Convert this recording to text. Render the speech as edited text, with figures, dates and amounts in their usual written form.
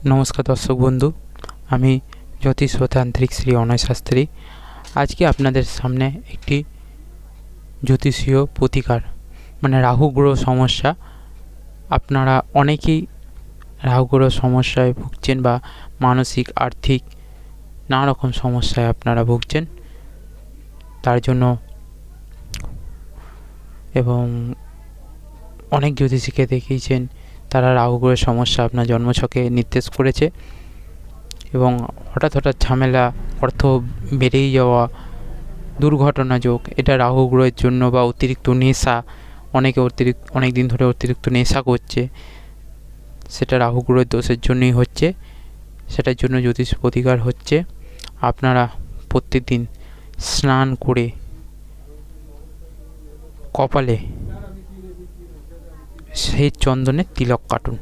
নমস্কার দর্শক বন্ধু, আমি জ্যোতিষ ও তান্ত্রিক শ্রী অনয় শাস্ত্রী। আজকে আপনাদের সামনে একটি জ্যোতিষীয় প্রতিকার মানে রাহু গ্রহ সমস্যা। আপনারা অনেকেই রাহু গ্রহ সমস্যায় ভুগছেন বা মানসিক আর্থিক নানা রকম সমস্যায় আপনারা ভুগছেন। তার জন্য এবং অনেক জ্যোতিষীকে দেখিয়েছেন, তারা রাহু গ্রহের সমস্যা আপনার জন্মছকে নির্দেশ করেছে এবং হঠাৎ ঝামেলা, অর্থ বেড়েই যাওয়া, দুর্ঘটনা যোগ, এটা রাহু গ্রহের জন্য। বা অতিরিক্ত নেশা, অনেক দিন ধরে অতিরিক্ত নেশা করছে, সেটা রাহু গ্রহের দোষের জন্যই হচ্ছে। সেটার জন্য জ্যোতিষ প্রতিকার হচ্ছে, আপনারা প্রত্যেকদিন স্নান করে কপালে শ্বেত চন্দনের তিলক কাটুন।